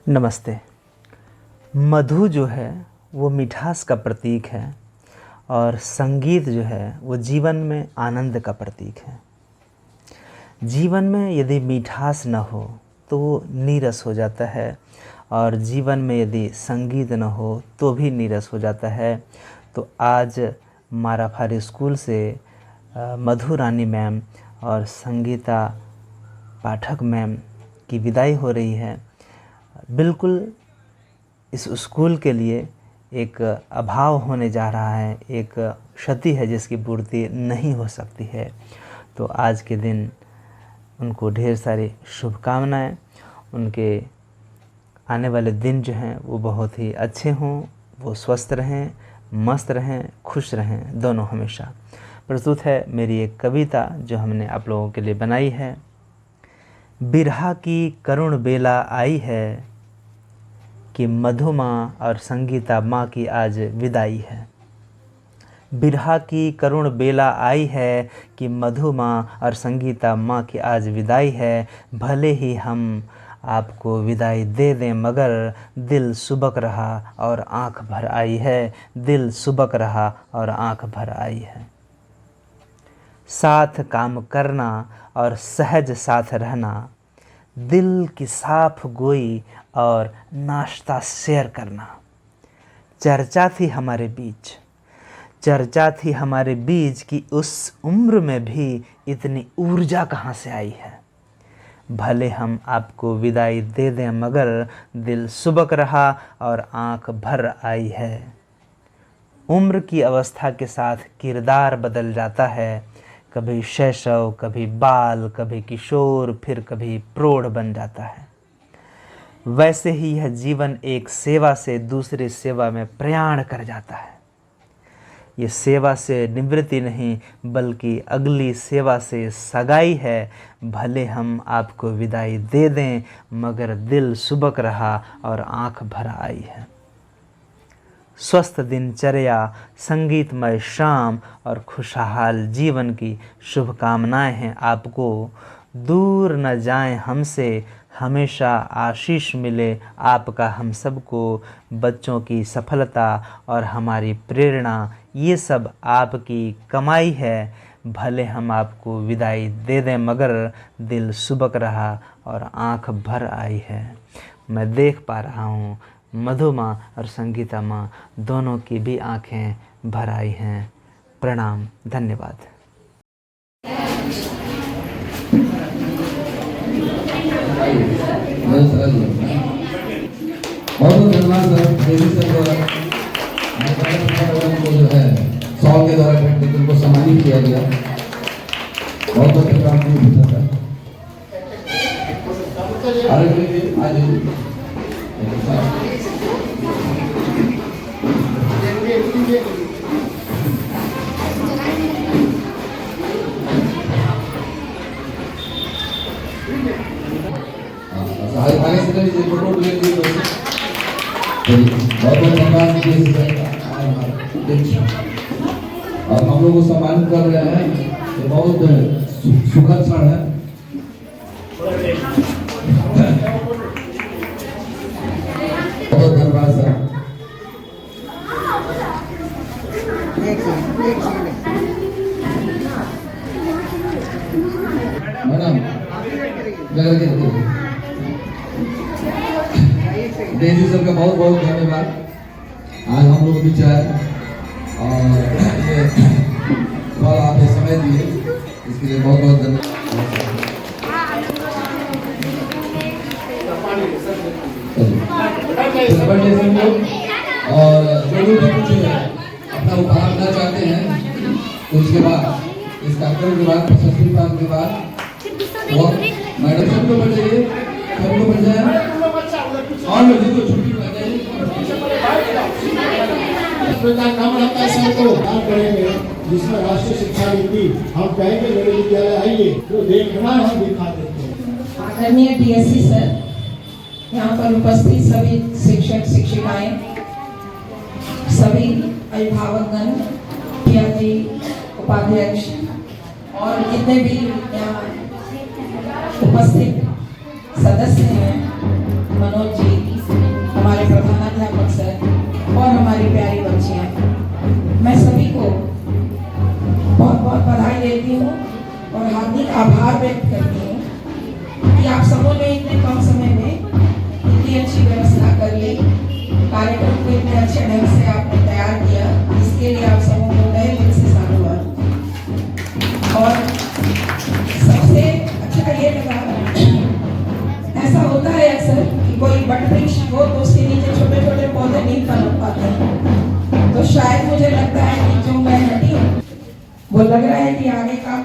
नमस्ते। मधु जो है वो मिठास का प्रतीक है और संगीत जो है वो जीवन में आनंद का प्रतीक है। जीवन में यदि मिठास न हो तो वो नीरस हो जाता है और जीवन में यदि संगीत न हो तो भी नीरस हो जाता है। तो आज माराफारी स्कूल से मधु रानी मैम और संगीता पाठक मैम की विदाई हो रही है। बिल्कुल इस स्कूल के लिए एक अभाव होने जा रहा है, एक क्षति है जिसकी पूर्ति नहीं हो सकती है। तो आज के दिन उनको ढेर सारी शुभकामनाएं। उनके आने वाले दिन जो हैं वो बहुत ही अच्छे हों, वो स्वस्थ रहें, मस्त रहें, खुश रहें, दोनों हमेशा। प्रस्तुत है मेरी एक कविता जो हमने आप लोगों के लिए बनाई है। बिरहा की करुण बेला आई है कि मधु माँ और संगीता माँ की आज विदाई है। बिरहा की करुण बेला आई है कि मधु माँ और संगीता माँ की आज विदाई है। भले ही हम आपको विदाई दे दें मगर दिल सुबक रहा और आँख भर आई है। दिल सुबक रहा और आँख भर आई है। साथ काम करना और सहज साथ रहना, दिल की साफ गोई और नाश्ता शेयर करना। चर्चा थी हमारे बीच, चर्चा थी हमारे बीच कि उस उम्र में भी इतनी ऊर्जा कहाँ से आई है। भले हम आपको विदाई दे दें मगर दिल सुबक रहा और आँख भर आई है। उम्र की अवस्था के साथ किरदार बदल जाता है। कभी शैशव, कभी बाल, कभी किशोर, फिर कभी प्रौढ़ बन जाता है। वैसे ही यह जीवन एक सेवा से दूसरी सेवा में प्रयाण कर जाता है। ये सेवा से निवृत्ति नहीं बल्कि अगली सेवा से सगाई है। भले हम आपको विदाई दे दें मगर दिल सुबक रहा और आँख भर आई है। स्वस्थ दिनचर्या, संगीतमय शाम और खुशहाल जीवन की शुभकामनाएं हैं आपको। दूर न जाएं हमसे, हमेशा आशीष मिले आपका हम सबको। बच्चों की सफलता और हमारी प्रेरणा ये सब आपकी कमाई है। भले हम आपको विदाई दे दें मगर दिल सुबक रहा और आँख भर आई है। मैं देख पा रहा हूँ मधु माँ और संगीता माँ दोनों की भी आँखें भर आई हैं। प्रणाम, धन्यवाद। बहुत धन्यवाद सर। देवी सर को जो है सॉल के द्वारा उनको सम्मानित किया गया। बहुत बहुत धन्यवाद। बहुत धन्यवाद। और हम लोग को सम्मानित कर रहे हैं, ये बहुत सुखद क्षण है। बहुत धन्यवाद सर। मैडम देसी सर का बहुत बहुत धन्यवाद। आज हम लोग बीच आए और आपने समय दिए, इसके लिए बहुत बहुत धन्यवाद। और जो लोग भी कुछ अपना उपहार देना चाहते हैं तो उसके बाद इस कार्यक्रम के बाद प्रशस्ति पाने के बाद वो मैडम सबको बन जाइए, सबको बन जाए और मुझे तो छुट्टी मिल जाएगी। नाम रहता है सर को काम करेंगे जिसमें राष्ट्रीय शिक्षा नीति हम कहेंगे मेरे विद्यालय आइए तो देखना हम दिखा देते हैं। आदरणीय डीएससी सर, यहाँ पर उपस्थित सभी शिक्षक शिक्षिकाएं, सभी अभिभावकगण, पिताजी, उपाध्यक्ष और जितने भी यहाँ उपस्थित सदस्य हैं, मनोज जी, होता है अक्सर कि कोई वट वृक्ष हो तो उसके नीचे छोटे छोटे पौधे नहीं पनप पाते हैं, तो शायद मुझे लगता है कि जो मैं हटी हूँ वो लग रहा है कि आगे का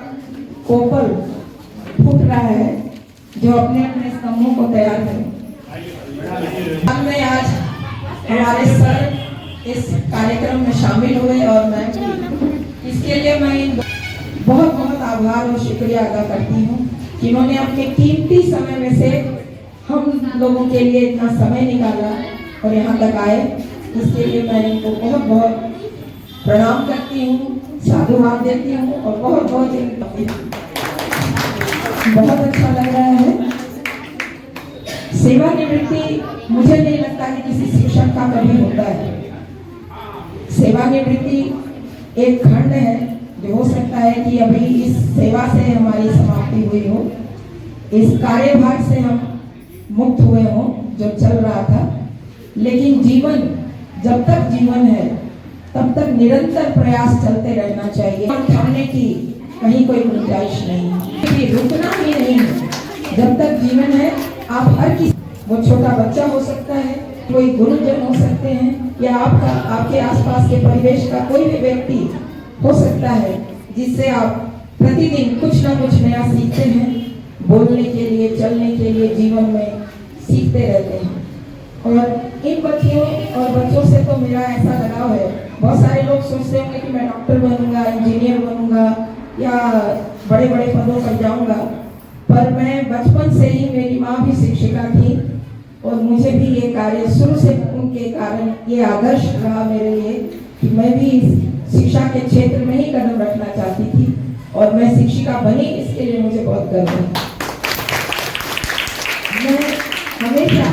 कोपल फूट रहा है जो अपने अपने स्तंभों को तैयार करें। हमने आज हमारे सर इस कार्यक्रम में शामिल हुए और मैं इसके लिए मैं बहुत बहुत आभार और शुक्रिया अदा करती हूँ कि उन्होंने अपने कीमती समय में से हम लोगों के लिए इतना समय निकाला और यहाँ तक आए। इसके लिए मैं इनको बहुत बहुत प्रणाम करती हूँ, साधुवाद देती हूँ और बहुत अच्छा लग रहा है। सेवानिवृत्ति मुझे नहीं लगता कि किसी शिक्षक का कभी होता है। सेवानिवृत्ति एक खंड है जो हो सकता है कि अभी इस सेवा से हमारी समाप्ति हुई हो, इस कार्यभार से हम मुक्त हुए हों जो चल रहा था, लेकिन जीवन जब तक जीवन है तब तक निरंतर प्रयास चलते रहना चाहिए। थमने की कहीं कोई गुंजाइश नहीं है, रुकना ही नहीं है। जब तक जीवन है आप हर किसी, वो छोटा बच्चा हो सकता है, कोई गुरुजन हो सकते हैं या आपके आसपास के परिवेश का कोई भी व्यक्ति हो सकता है जिससे आप प्रतिदिन कुछ ना कुछ नया सीखते हैं, बोलने के लिए, चलने के लिए, जीवन में सीखते रहते हैं। और इन बच्चियों और बच्चों से तो मेरा ऐसा लगाव है। बहुत सारे लोग सोचते होंगे कि मैं डॉक्टर बनूंगा, इंजीनियर बनूंगा या बड़े बड़े पदों पर जाऊंगा, पर मैं बचपन से ही, मेरी माँ भी शिक्षिका थी और मुझे भी ये कार्य शुरू से उनके कारण ये आदर्श रहा मेरे लिए कि मैं भी शिक्षा के क्षेत्र में ही कदम रखना चाहती थी और मैं शिक्षिका बनी, इसके लिए मुझे बहुत गर्व है। मैं हमेशा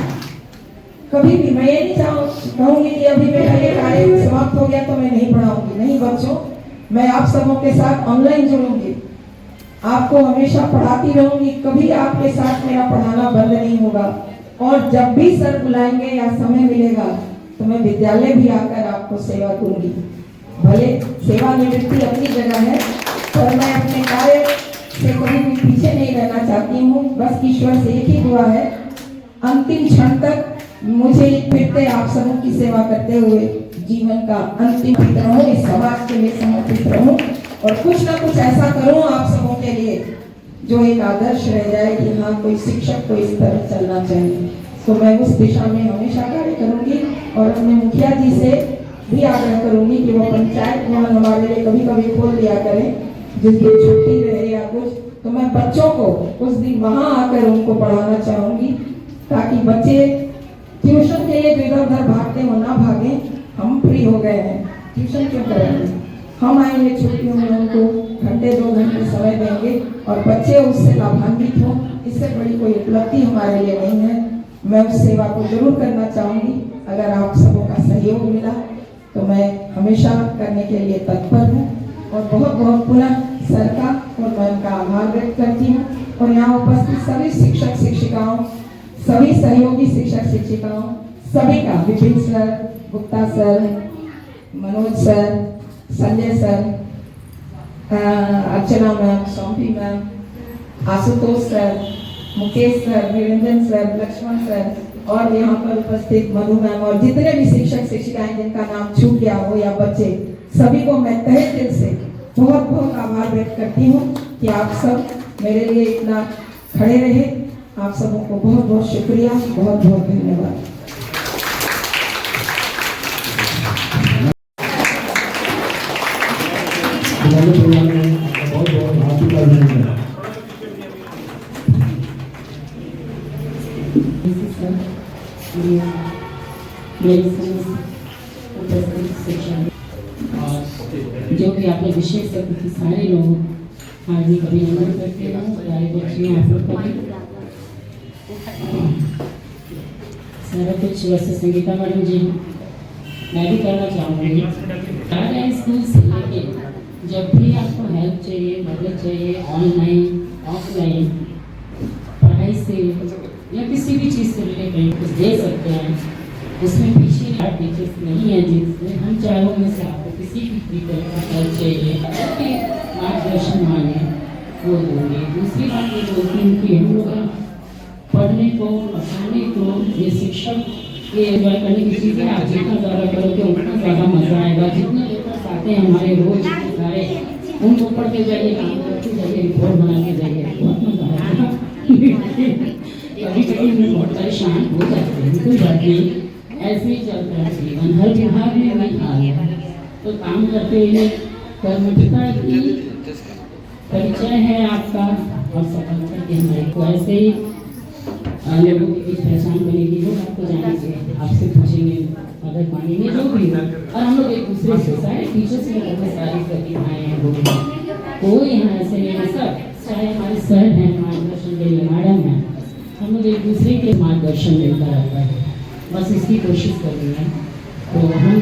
कभी भी मैं ये नहीं कहूँगी कि अभी मेरा ये कार्य समाप्त हो गया तो मैं नहीं पढ़ाऊंगी। नहीं बच्चों, मैं आप सबों के साथ ऑनलाइन जुड़ूंगी, आपको हमेशा पढ़ाती रहूंगी, कभी आपके साथ मेरा पढ़ाना बंद नहीं होगा। और जब भी सर बुलाएंगे या समय मिलेगा तो मैं विद्यालय भी आकर आपको सेवा दूंगी। भले सेवानिवृत्ति अपनी जगह है, पर मैं अपने कार्य से कभी भी पीछे नहीं रहना चाहती हूँ। बस ईश्वर से एक ही दुआ है, अंतिम क्षण तक मुझे फिर से आप सबों की सेवा करते हुए जीवन का अंतिम रहूं, इस समाज के लिए समर्पित रहूं और कुछ ना कुछ ऐसा करूं आप सबों के लिए जो एक आदर्श रह जाए कि हाँ, कोई शिक्षक को इस तरह चलना चाहिए। तो मैं उस दिशा में हमेशा कार्य करूंगी और अपने मुखिया जी से भी आग्रह करूंगी कि वो पंचायत भवन हमारे लिए कभी कभी खोल दिया करें, जिस दिन छुट्टी रहे या कुछ, तो मैं बच्चों को उस दिन वहां आकर उनको पढ़ाना चाहूंगी ताकि बच्चे ट्यूशन के लिए जो इधर उधर भागते हो ना भागे। हम फ्री हो गए हैं, ट्यूशन क्यों करेंगे, हम आएंगे छुट्टियों में, उनको घंटे 2 घंटे समय देंगे और बच्चे उससे लाभान्वित हों। इससे बड़ी कोई उपलब्धि हमारे लिए नहीं है। मैं उस सेवा को जरूर करना चाहूँगी। अगर आप सबों का सहयोग मिला तो मैं हमेशा करने के लिए तत्पर हूँ और बहुत बहुत पुनः सर का और मैम का आभार व्यक्त करती हूँ और यहाँ उपस्थित सभी शिक्षक शिक्षिकाओं, सभी सहयोगी शिक्षक शिक्षिकाओं, सभी का, Vipin sir, Gupta sir, Manoj sir, Sanjay sir, Archana ma'am, Sompi ma'am, Ashutosh sir, Mukesh sir, Niranjan sir, Lakshman sir और यहाँ पर उपस्थित मधु मैम और जितने भी शिक्षक शिक्षिकाएं जिनका नाम छूट गया हो या बच्चे, सभी को मैं तहे दिल से बहुत बहुत आभार व्यक्त करती हूँ कि आप सब मेरे लिए इतना खड़े रहे। आप सबों को बहुत बहुत शुक्रिया, बहुत बहुत धन्यवाद। बहुत बहुत हार्दिक अभिनंदन। जो कि आपने विशेष करके सारे लोग हार्दिक अभिनंदन करते हैं। सारे बच्चियों आप लोग को सारा कुछ वैसे संगीता मैडम जी मैं भी करना चाहूँगी। स्कूल से लेके जब भी आपको हेल्प चाहिए, मदद चाहिए, ऑनलाइन ऑफलाइन पढ़ाई से या किसी भी चीज़ से रिलेटेड कुछ दे सकते हैं, उसमें पीछे टीचर्स नहीं है जिससे हम चारों में से आपको किसी भी तरह का हेल्प चाहिए, मार्गदर्शन मांगे वो दूंगी। दूसरी बात ये बोलती हूँ कि हम लोग पढ़ने को, पढ़ाने को, ये शिक्षक ये एंजॉय करने की चीज़ है। आप जितना ज़्यादा करोगे उतना ज़्यादा मज़ा आएगा। जितने लेटर्स आते हैं हमारे रोज सारे, उनको पढ़ के जाइए, काम करते जाइए, रिपोर्ट बना के जाइए, बहुत मज़ा आएगा। कभी कभी मैं बहुत परेशान हो जाते हैं, कोई बात नहीं, ऐसे ही चलता है जीवन। हर विभाग में वही हाल है। तो काम करते हुए कर्मठता की परिचय है आपका और सफलता की हमारे को ऐसे ही लोगों के बीच पहचान बनेगी। लोग आपको जानेंगे, आपसे पूछेंगे, मदद मांगेंगे, जो भी हो। और हम लोग एक दूसरे से, सारे टीचर्स में बहुत सारी प्रतिभाएँ हैं, लोग कोई यहाँ ऐसे नहीं है। सब चाहे हमारे सर हैं, मार्गदर्शन के लिए मैडम हैं, हम लोग एक दूसरे के मार्गदर्शन मिलता रहता है। बस इसकी कोशिश कर रही हैं। तो हम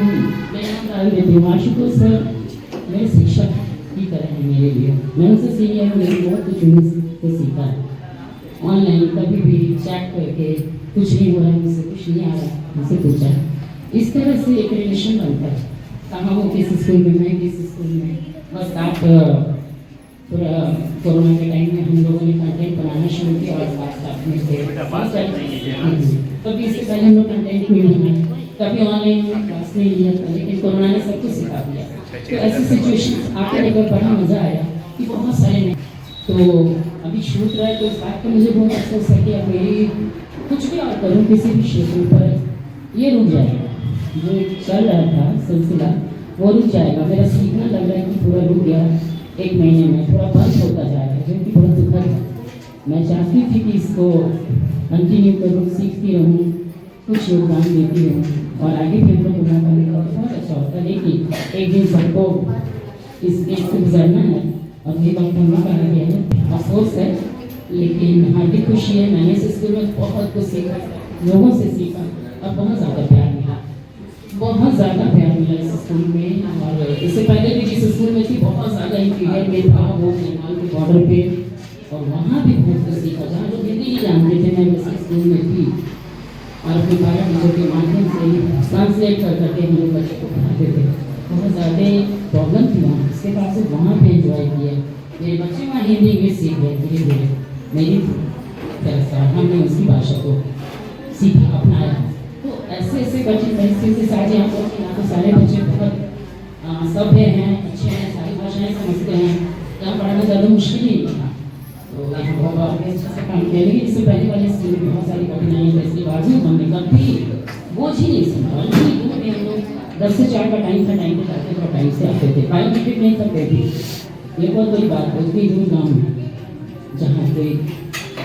मेरे दिमाशुको सर मेरे शिक्षक की तरह है मेरे लिए। मैं उनसे सीनियर हूँ, लेकिन बहुत कुछ उनसे सीखा है। ऑनलाइन कभी भी चैट करके कुछ नहीं हो रहा है, मुझसे कुछ नहीं आ रहा, मुझसे पूछा। इस तरह से एक रिलेशन बनता है। कहाँ वो किस स्कूल में, मैं किस स्कूल में। बस आप पूरा कोरोना के टाइम में हम लोगों ने कंटेंट बनाना शुरू किया और बात में से कभी इससे पहले हम लोग कंटेंट नहीं बनाए, कभी ऑनलाइन क्लास नहीं लिया था, लेकिन कोरोना ने सब कुछ सिखा दिया। तो ऐसी सिचुएशन आकर लेकर बड़ा मज़ा आया कि बहुत सारे नहीं। तो अभी शूट रहा है, तो इस बात का मुझे बहुत अफसोस है कि अब मेरी कुछ भी और करूँ किसी भी क्षेत्र पर ये रुक जाएगा। जो चल रहा था सिलसिला वो रुक जाएगा। मेरा सीखना लग रहा है कि पूरा रुक गया, 1 महीने में थोड़ा बंद होता जा रहा है, जो कि बहुत दुखद है। मैं चाहती थी कि इसको कंटिन्यू करूँ, सीखती रहूँ, कुछ योगदान देती रहूँ और आगे फिर तो गुना करने का बहुत अच्छा होता है। लेकिन एक दिन सबको इस देश से गुजरना है और ये बात करना कहा गया है, अफसोस है, लेकिन हार्दिक खुशी है। मैंने इस स्कूल में बहुत कुछ सीखा, लोगों से सीखा और बहुत ज़्यादा प्यार मिला, बहुत ज़्यादा प्यार मिला इस स्कूल में। और इससे पहले भी जिस स्कूल में थी बहुत ज़्यादा इंटीरियर में था, वो नेपाल के बॉर्डर पे, और वहाँ भी बहुत कुछ सीखा। जहाँ लोग हिंदी नहीं जानते थे, मैं वैसे स्कूल में थी और अपने पैरेंट्स के माध्यम से ट्रांसलेट कर करके हम लोग बच्चे को पढ़ाते थे। बहुत ज़्यादा प्रॉब्लम थी वहाँ, इसके बाद से वहाँ पे एंजॉय किया। मेरे बच्चे वहाँ हिंदी इंग्लिश सीख गए धीरे धीरे, मेरी तरह से हमने उसकी भाषा को सीखा, अपनाया। तो ऐसे ऐसे कठिन परिस्थिति से आज यहाँ पर सारे बच्चे बहुत सभ्य हैं, अच्छे हैं, सारी भाषाएँ समझते हैं। यहाँ पढ़ाना ज़्यादा मुश्किल ही नहीं था, तो यहाँ बहुत अच्छे से काम किया। लेकिन इससे पहले वाले स्कूल में बहुत सारी कठिनाइयाँ थी, इसके बावजूद हमने कभी बोझ ही नहीं समझा। हम लोग 10 से 4 का टाइम था, टाइम पे जाते थे और टाइम से आते थे। बायोमेट्रिक नहीं करते थे, ये बहुत बड़ी बात है। उतनी दूर गाँव में जहाँ पे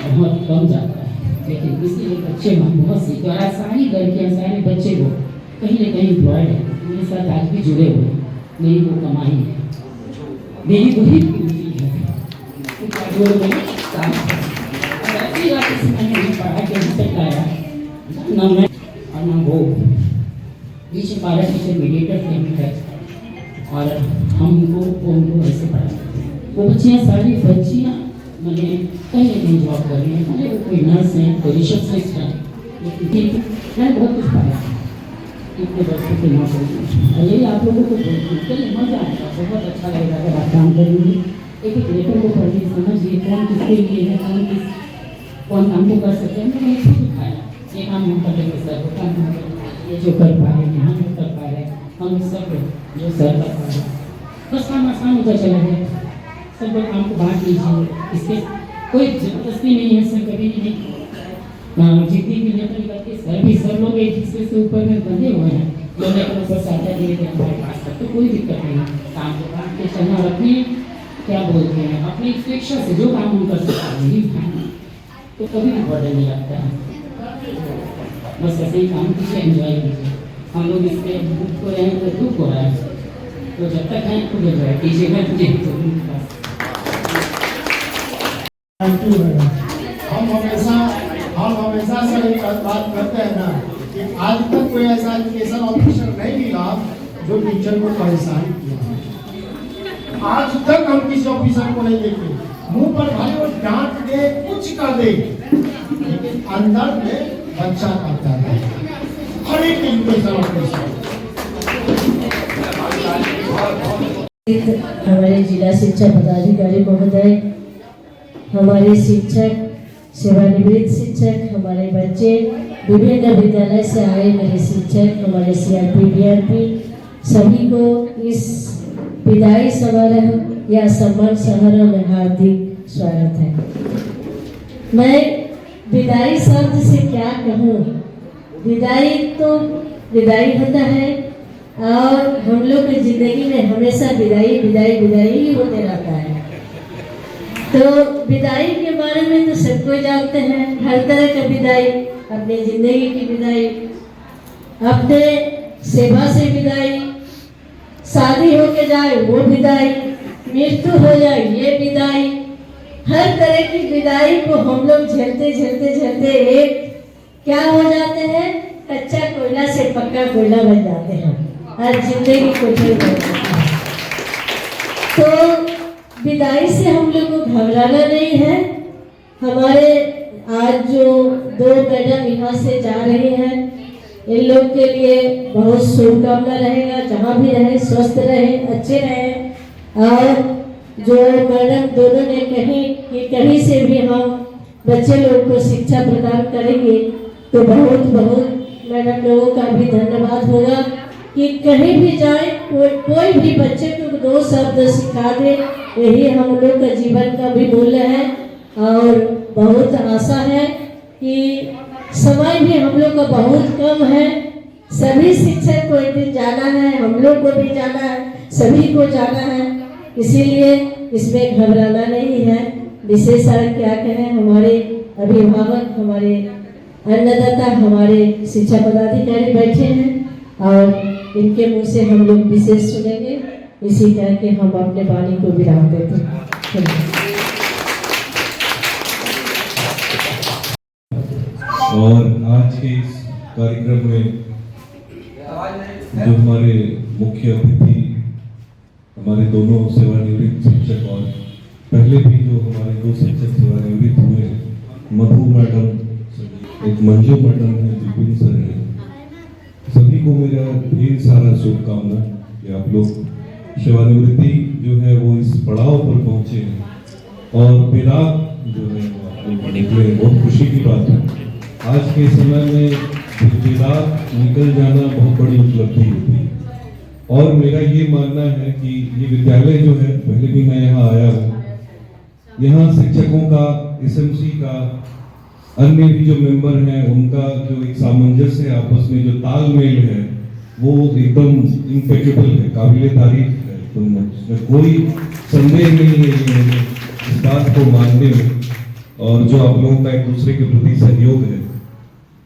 बहुत कम जाता है, लेकिन इसीलिए बच्चे वहाँ बहुत सीखे। और आज सारी लड़कियाँ, सारे बच्चे को कहीं ना कहीं एम्प्लॉयड है, मेरे साथ आज भी जुड़े हुए हैं। मेरी वो कमाई है, मेरी वही पूंजी है। ऐसी बात इसमें नहीं पढ़ा के यहाँ तक लाया ना मैं और ना वो। बीच में 12 टीचर मीडिएटर थे हैं और उनको ऐसे पढ़ा। वो बच्चियाँ, सारी बच्चियाँ मैंने कहीं ना कहीं जॉब कर रही हैं, मैंने कोई नर्स है, कोई रिसेप्शनिस्ट है, लेकिन मैंने बहुत कुछ पाया इतने बच्चों के नौकरी। यही आप लोगों को चलिए मज़ा आएगा, बहुत अच्छा लगेगा अगर आप काम करेंगे। एक एक लेटर को पढ़िए, समझिए कौन किसके लिए है, कौन काम को कर सकते हैं। मैंने खुद उठाया, ये काम हम कर लेंगे सर, वो काम हम ये जो कर पा रहे हैं हम लोग कर पा रहे हैं, हम सब जो सर कर पा रहे हैं, बस काम आसान होता चला गया। सब लोग काम को बांट लीजिए, इससे कोई जबरदस्ती नहीं है सर, कभी नहीं। जितनी भी लेटर निकलती सर भी सब लोग एक दूसरे से ऊपर में बंधे हुए हैं, लोग अपने ऊपर साझा दिए थे हमारे पास तक, तो कोई दिक्कत नहीं है। काम को बांट के चलना और अपनी क्या बोलते हैं, अपनी इच्छा से जो काम हम कर सकते हैं यही खाना, तो कभी भी बर्डन नहीं लगता है। बस ऐसे ही काम कीजिए, एंजॉय कीजिए। हम लोग इससे दुख को रहें तो दुख हो रहा है, तो जब तक हैं खुद एंजॉय कीजिएगा। हम हमेशा से एक बात करते हैं ना कि आज तक कोई ऐसा एजुकेशन ऑफिसर नहीं मिला जो टीचर को परेशान किया। आज तक हम किसी ऑफिसर को नहीं देखे, मुंह पर भाई वो डांट दे, कुछ कर दे, लेकिन अंदर में बच्चा करता है हर एक एजुकेशन ऑफिसर। हमारे जिला शिक्षा पदाधिकारी महोदय, हमारे शिक्षक सेवानिवृत्त शिक्षक, हमारे बच्चे, विभिन्न विद्यालय से आए मेरे शिक्षक, हमारे CRP BRP, सभी को इस विदाई समारोह या सम्मान समारोह में हार्दिक स्वागत है। मैं विदाई शब्द से क्या कहूँ, विदाई तो विदाई होता है और हम लोग की जिंदगी में हमेशा विदाई विदाई विदाई ही होते रहता है। तो विदाई के बारे में तो सब कोई जानते हैं, हर तरह का विदाई, अपनी जिंदगी की विदाई, अपने सेवा से विदाई, शादी होके जाए वो विदाई, मृत्यु हो जाए ये विदाई, हर तरह की विदाई को हम लोग झेलते झेलते झेलते एक क्या हो जाते हैं, कच्चा कोयला से पक्का कोयला बन जाते हैं और जिंदगी को झेल जाते हैं। तो विदाई से हम लोग को घबराना नहीं है। हमारे आज जो 2 मैडम यहाँ से जा रही हैं, इन लोग के लिए बहुत शुभकामना रहेगा, जहाँ भी रहे स्वस्थ रहे, अच्छे रहे। और जो मैडम दोनों ने कही कि कहीं से भी हम बच्चे लोग को शिक्षा प्रदान करेंगे, तो बहुत बहुत मैडम लोगों का भी धन्यवाद होगा कि कहीं भी जाए कोई भी बच्चे को 2 शब्द सिखा दे, यही हम लोग का जीवन का भी मूल्य है। और बहुत आशा है कि समय भी हम लोग का बहुत कम है, सभी शिक्षक को एक दिन जाना है, हम लोग को भी जाना है, सभी को जाना है, इसीलिए इसमें घबराना नहीं है। विशेषकर क्या कहें, हमारे अभिभावक, हमारे अन्नदाता, हमारे शिक्षा पदाधिकारी बैठे हैं और इनके मुंह से हम लोग विशेष सुनेंगे। इसी कह के हम अपने वाणी को विराम देते हैं। और आज के इस कार्यक्रम में जो हमारे मुख्य अतिथि, हमारे दोनों सेवानिवृत्त शिक्षक और पहले भी जो हमारे 2 शिक्षक सेवानिवृत्त हुए, मधु मैडम, एक मंजू मैडम है, विपिन सर है, सभी को मेरा ढेर सारा शुभकामना कि आप लोग सेवानिवृत्ति जो है वो इस पड़ाव पर पहुंचे हैं और बेराग जो है वो आप लोग निकले, बहुत खुशी की बात है। आज के समय में बेराग निकल जाना बहुत बड़ी उपलब्धि होती है। और मेरा ये मानना है कि ये विद्यालय जो है, पहले भी मैं यहाँ आया हूँ, यहाँ शिक्षकों का, SMC का, अन्य भी जो मेंबर हैं उनका जो एक सामंजस्य है, आपस में जो तालमेल है, वो एकदम इम्पेकेबल है, काबिले तारीफ है। तो इसमें कोई संदेह नहीं है ये इस बात को मानने में, और जो आप लोगों का एक दूसरे के प्रति सहयोग है।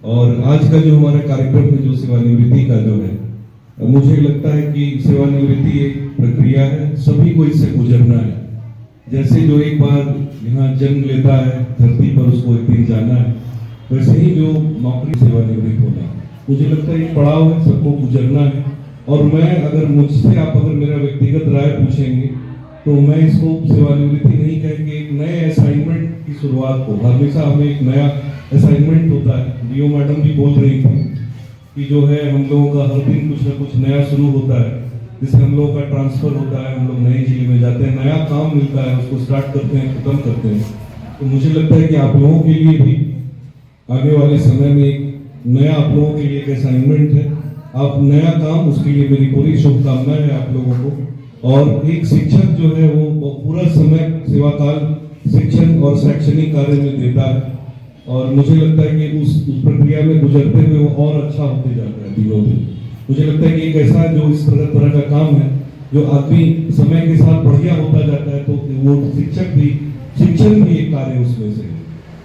और आज का जो हमारा कार्यक्रम है, जो सेवानिवृत्ति का जो है, मुझे लगता है कि सेवानिवृत्ति एक प्रक्रिया है, सभी को इससे गुजरना है। जैसे जो एक बार यहाँ जन्म लेता है धरती पर, उसको एक दिन जाना है, वैसे ही जो नौकरी सेवानिवृत्त होना, मुझे लगता है एक पड़ाव है, सबको गुजरना है। और मैं अगर मुझसे आप अगर मेरा व्यक्तिगत राय पूछेंगे तो मैं इसको सेवानिवृत्ति नहीं कह के एक नए असाइनमेंट की शुरुआत को, हमेशा हमें एक नया असाइनमेंट होता है। डीओ मैडम भी बोल रही थी कि जो है हम लोगों का हर दिन कुछ ना कुछ नया शुरू होता है, जिससे हम लोगों का ट्रांसफर होता है, हम लोग नए जिले में जाते हैं, नया काम मिलता है, उसको स्टार्ट करते हैं, खत्म करते हैं। तो मुझे लगता है कि आप लोगों के लिए भी आगे वाले समय में एक नया आप लोगों के लिए एक असाइनमेंट है, आप नया काम, उसके लिए मेरी पूरी शुभकामनाएं है आप लोगों को। और एक शिक्षक जो है वो पूरा समय सेवा काल शिक्षण और शैक्षणिक कार्य में देता है, और मुझे लगता है कि उस प्रक्रिया में गुजरते हुए वो और अच्छा होते जाता है दिनों दिन। मुझे लगता है कि एक ऐसा जो इस तरह का काम है, जो आदमी समय के साथ बढ़िया होता जाता है, तो वो शिक्षण भी एक कार्य उसमें से है।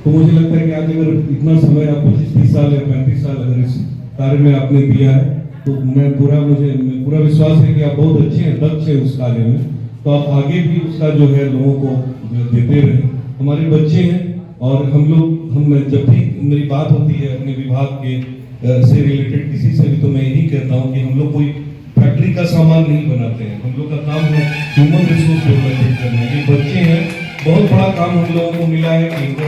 तो मुझे लगता है कि आज अगर इतना समय आप 25-30 साल या 35 साल अगर इस कार्य में आपने दिया है, तो मुझे पूरा विश्वास है कि आप बहुत अच्छे हैं, दक्ष हैं उस कार्य में। तो आप आगे भी उसका जो है लोगों को देते रहें। हमारे बच्चे हैं, और हम जब भी मेरी बात होती है अपने विभाग के से रिलेटेड किसी से भी, तो मैं यही कहता हूँ कि हम लोग कोई फैक्ट्री का सामान नहीं बनाते हैं। हम लोग का काम है ह्यूमन रिसोर्स डेवलपमेंट करना। ये बच्चे हैं, बहुत बड़ा काम हम लोगों को मिला है कि इनको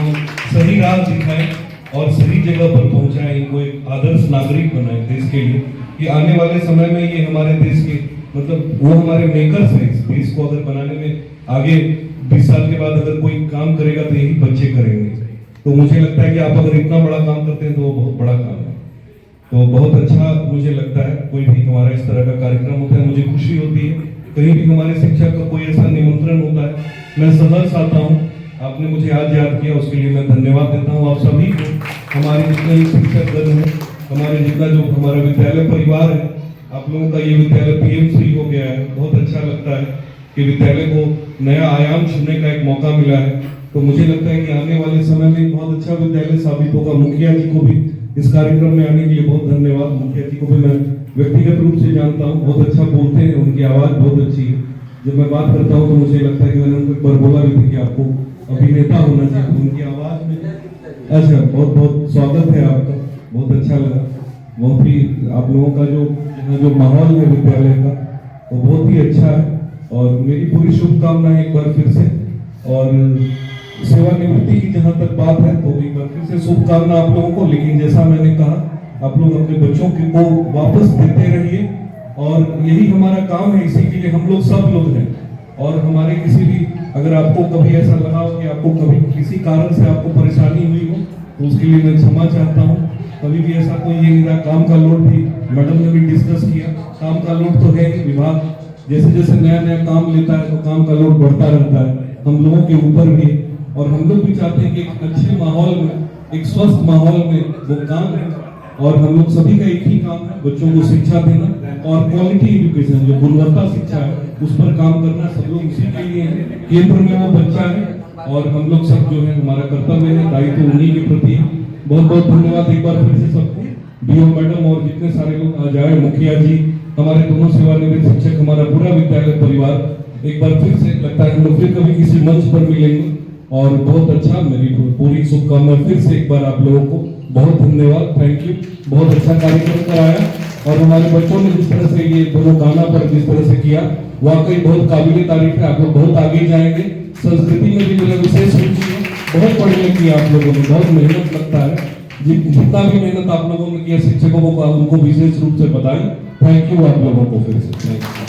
सही राह दिखाएं और सही जगह पर पहुंचाएं, इनको एक आदर्श नागरिक बनाएं देश के लिए, कि आने वाले समय में ये हमारे देश के मतलब वो हमारे मेकर्स हैं। इस देश को अगर बनाने में आगे 20 साल के बाद अगर कोई काम करेगा तो यही बच्चे करेंगे। तो मुझे लगता है कि आप अगर इतना बड़ा काम करते हैं तो वो बहुत बड़ा काम है। तो बहुत अच्छा मुझे लगता है कोई भी हमारा इस तरह का कार्यक्रम होता है, मुझे खुशी होती है। कहीं भी हमारे शिक्षक का कोई ऐसा निमंत्रण होता है, मैं सहर्ष आता हूँ। आपने मुझे आज याद किया, उसके लिए मैं धन्यवाद देता हूँ आप सभी को। हमारे जितने भी शिक्षक गण हैं, हमारे जितना जो हमारा विद्यालय परिवार है, आप लोगों का ये विद्यालय PM3 हो गया है। बहुत अच्छा लगता है कि विद्यालय को नया आयाम छूने का एक मौका मिला है। तो मुझे लगता है कि आने वाले समय में बहुत अच्छा विद्यालय साबित होगा। मुखिया जी को भी इस कार्यक्रम में आने के लिए बहुत धन्यवाद। मुखिया जी को भी मैं व्यक्तिगत रूप से जानता हूँ, बहुत अच्छा बोलते हैं, उनकी आवाज़ बहुत अच्छी है। जब मैं बात करता हूँ तो मुझे लगता है कि मैंने उनको एक बार बोला भी था कि आपको अभिनेता होना चाहिए, उनकी आवाज़ में। अच्छा, बहुत बहुत स्वागत है आपका, बहुत अच्छा लगा। बहुत ही आप लोगों का जो माहौल है विद्यालय का वो बहुत ही अच्छा है। और मेरी पूरी शुभकामनाएं एक बार फिर से। और सेवानिवृत्ति की जहाँ तक बात है तो एक बार फिर से शुभकामना आप लोगों को। लेकिन जैसा मैंने कहा, आप लोग अपने बच्चों को वापस देते रहिए और यही हमारा काम है। इसी के लिए हम लोग सब लोग हैं। और हमारे किसी भी, अगर आपको कभी ऐसा लगा हो कि आपको कभी किसी कारण से आपको परेशानी हुई हो तो उसके लिए मैं क्षमा चाहता हूँ। कभी भी ऐसा कोई ये मेरा काम का लोड भी, मैडम ने भी डिस्कस किया, काम का लोड तो है ही। विभाग जैसे जैसे नया नया काम लेता है तो काम का लोड बढ़ता रहता है हम लोगों के ऊपर भी। और हम लोग भी चाहते हैं कि एक अच्छे माहौल में, एक स्वस्थ माहौल में वो काम है। और हम लोग सभी का एक ही काम है, बच्चों को शिक्षा देना और क्वालिटी एजुकेशन, जो गुणवत्ता शिक्षा है उस पर काम करना। सब लोग उसी के लिए केंद्र में वो बच्चा है और हम लोग सब जो है हमारा कर्तव्य है, दायित्व उन्हीं के प्रति। बहुत बहुत धन्यवाद एक बार फिर से सबको, डीओ मैडम और जितने सारे लोग आज आए, मुखिया जी, हमारे दोनों सेवानिवृत्त शिक्षक, हमारा पूरा विद्यालय परिवार। एक बार फिर से लगता है हम लोग फिर कभी किसी मंच पर मिलेंगे। और बहुत अच्छा, मेरी पूरी शुभकामनाएं फिर से एक बार आप लोगों को। बहुत धन्यवाद, थैंक यू। बहुत अच्छा कार्यक्रम कराया और हमारे बच्चों ने जिस तरह से ये दोनों गाना पर जिस तरह से किया, वाकई बहुत काबिले तारीफ है। आप लोग बहुत आगे जाएंगे। संस्कृति में भी मेरा विशेष रुचि है, बहुत पढ़ने की आप लोगों ने, बहुत मेहनत लगता है। जितना भी मेहनत आप लोगों ने किया शिक्षकों को, उनको विशेष रूप से बधाई। थैंक यू आप लोगों को फिर से।